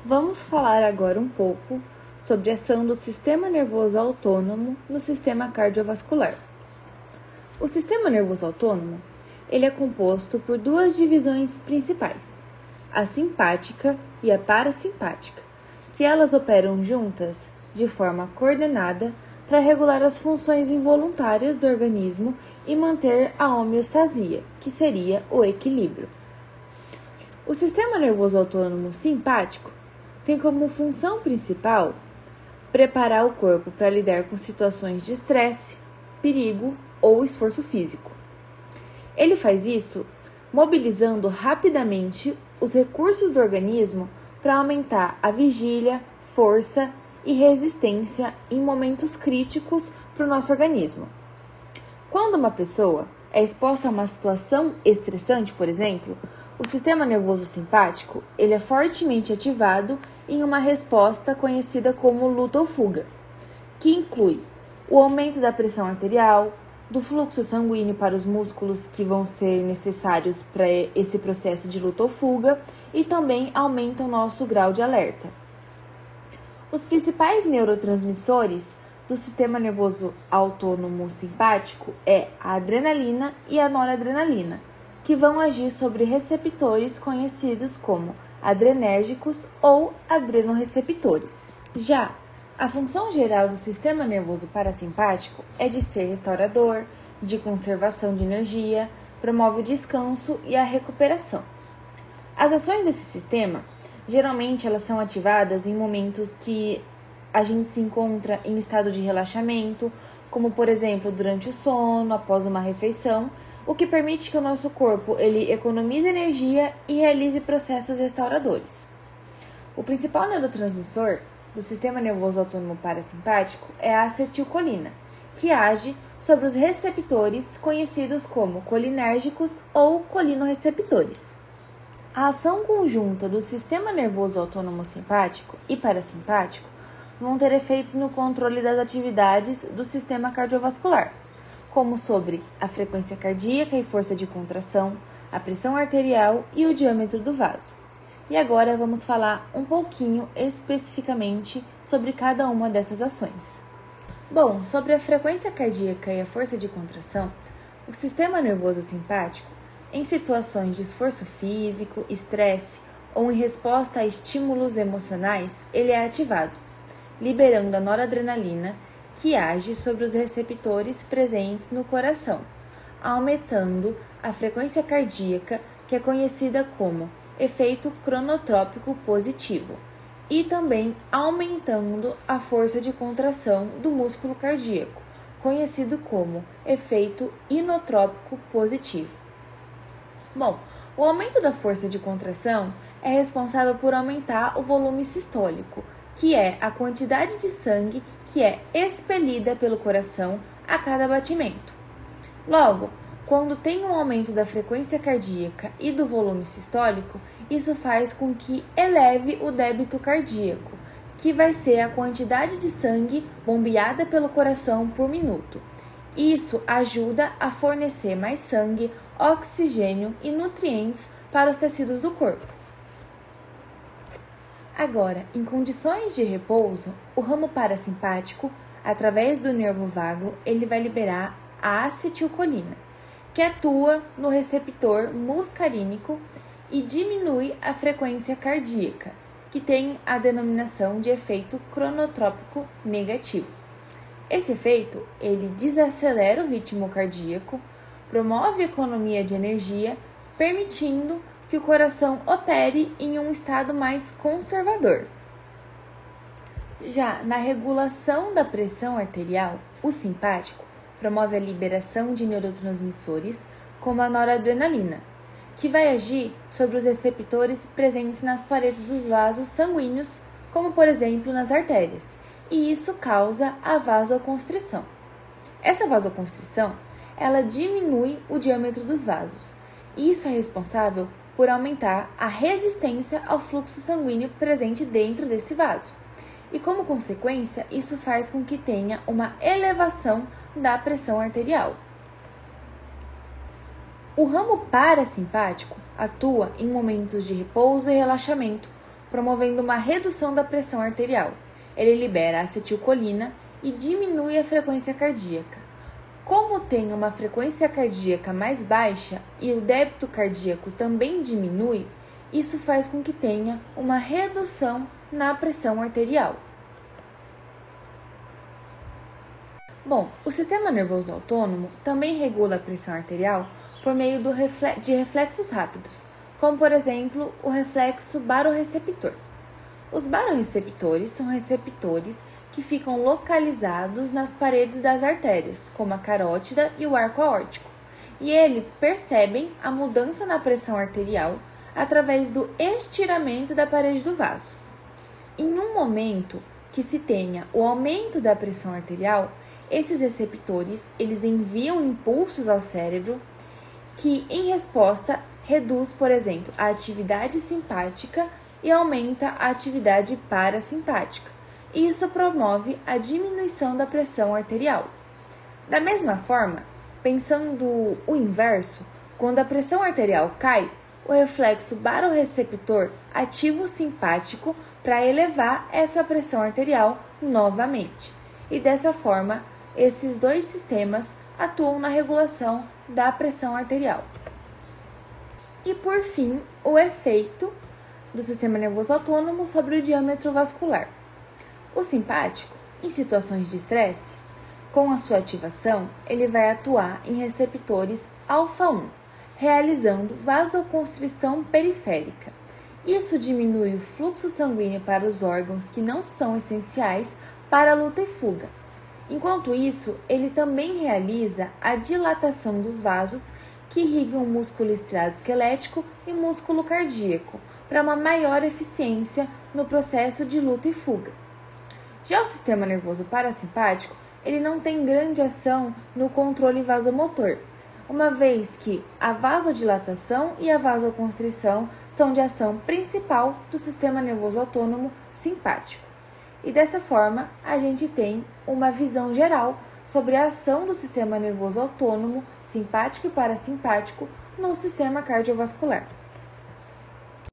Vamos falar agora um pouco sobre a ação do sistema nervoso autônomo no sistema cardiovascular. O sistema nervoso autônomo, ele é composto por duas divisões principais, a simpática e a parasimpática, que elas operam juntas de forma coordenada para regular as funções involuntárias do organismo e manter a homeostasia, que seria o equilíbrio. O sistema nervoso autônomo simpático tem como função principal preparar o corpo para lidar com situações de estresse, perigo ou esforço físico. Ele faz isso mobilizando rapidamente os recursos do organismo para aumentar a vigília, força e resistência em momentos críticos para o nosso organismo. Quando uma pessoa é exposta a uma situação estressante, por exemplo, o sistema nervoso simpático ele é fortemente ativado em uma resposta conhecida como luta ou fuga, que inclui o aumento da pressão arterial, do fluxo sanguíneo para os músculos que vão ser necessários para esse processo de luta ou fuga e também aumenta o nosso grau de alerta. Os principais neurotransmissores do sistema nervoso autônomo simpático é a adrenalina e a noradrenalina, que vão agir sobre receptores conhecidos como adrenérgicos ou adrenorreceptores. Já a função geral do sistema nervoso parasimpático é de ser restaurador, de conservação de energia, promove o descanso e a recuperação. As ações desse sistema, geralmente elas são ativadas em momentos que a gente se encontra em estado de relaxamento, como por exemplo durante o sono, após uma refeição, o que permite que o nosso corpo ele economize energia e realize processos restauradores. O principal neurotransmissor do sistema nervoso autônomo parasimpático é a acetilcolina, que age sobre os receptores conhecidos como colinérgicos ou colinorreceptores. A ação conjunta do sistema nervoso autônomo simpático e parasimpático vão ter efeitos no controle das atividades do sistema cardiovascular, como sobre a frequência cardíaca e força de contração, a pressão arterial e o diâmetro do vaso. E agora vamos falar um pouquinho especificamente sobre cada uma dessas ações. Bom, sobre a frequência cardíaca e a força de contração, o sistema nervoso simpático, em situações de esforço físico, estresse ou em resposta a estímulos emocionais, ele é ativado, liberando a noradrenalina, que age sobre os receptores presentes no coração, aumentando a frequência cardíaca, que é conhecida como efeito cronotrópico positivo, e também aumentando a força de contração do músculo cardíaco, conhecido como efeito inotrópico positivo. Bom, o aumento da força de contração é responsável por aumentar o volume sistólico, que é a quantidade de sangue que é expelida pelo coração a cada batimento. Logo, quando tem um aumento da frequência cardíaca e do volume sistólico, isso faz com que eleve o débito cardíaco, que vai ser a quantidade de sangue bombeada pelo coração por minuto. Isso ajuda a fornecer mais sangue, oxigênio e nutrientes para os tecidos do corpo. Agora, em condições de repouso, o ramo parasimpático, através do nervo vago, ele vai liberar a acetilcolina, que atua no receptor muscarínico e diminui a frequência cardíaca, que tem a denominação de efeito cronotrópico negativo. Esse efeito, ele desacelera o ritmo cardíaco, promove a economia de energia, permitindo que o coração opere em um estado mais conservador. Já na regulação da pressão arterial, o simpático promove a liberação de neurotransmissores como a noradrenalina, que vai agir sobre os receptores presentes nas paredes dos vasos sanguíneos, como por exemplo nas artérias, e isso causa a vasoconstrição. Essa vasoconstrição, ela diminui o diâmetro dos vasos, e isso é responsável por aumentar a resistência ao fluxo sanguíneo presente dentro desse vaso. E como consequência, isso faz com que tenha uma elevação da pressão arterial. O ramo parasimpático atua em momentos de repouso e relaxamento, promovendo uma redução da pressão arterial. Ele libera acetilcolina e diminui a frequência cardíaca. Como tem uma frequência cardíaca mais baixa e o débito cardíaco também diminui, isso faz com que tenha uma redução na pressão arterial. Bom, o sistema nervoso autônomo também regula a pressão arterial por meio de reflexos rápidos, como por exemplo o reflexo barorreceptor. Os barorreceptores são receptores que ficam localizados nas paredes das artérias, como a carótida e o arco aórtico, e eles percebem a mudança na pressão arterial através do estiramento da parede do vaso. Em um momento que se tenha o aumento da pressão arterial, esses receptores eles enviam impulsos ao cérebro que, em resposta, reduz, por exemplo, a atividade simpática e aumenta a atividade parasimpática. Isso promove a diminuição da pressão arterial. Da mesma forma, pensando o inverso, quando a pressão arterial cai, o reflexo barorreceptor ativa o simpático para elevar essa pressão arterial novamente. E dessa forma, esses dois sistemas atuam na regulação da pressão arterial. E por fim, o efeito do sistema nervoso autônomo sobre o diâmetro vascular. O simpático, em situações de estresse, com a sua ativação, ele vai atuar em receptores alfa-1, realizando vasoconstrição periférica. Isso diminui o fluxo sanguíneo para os órgãos que não são essenciais para a luta e fuga. Enquanto isso, ele também realiza a dilatação dos vasos que irrigam o músculo estriado esquelético e músculo cardíaco, para uma maior eficiência no processo de luta e fuga. Já o sistema nervoso parasimpático, ele não tem grande ação no controle vasomotor, uma vez que a vasodilatação e a vasoconstrição são de ação principal do sistema nervoso autônomo simpático. E dessa forma, a gente tem uma visão geral sobre a ação do sistema nervoso autônomo simpático e parasimpático no sistema cardiovascular.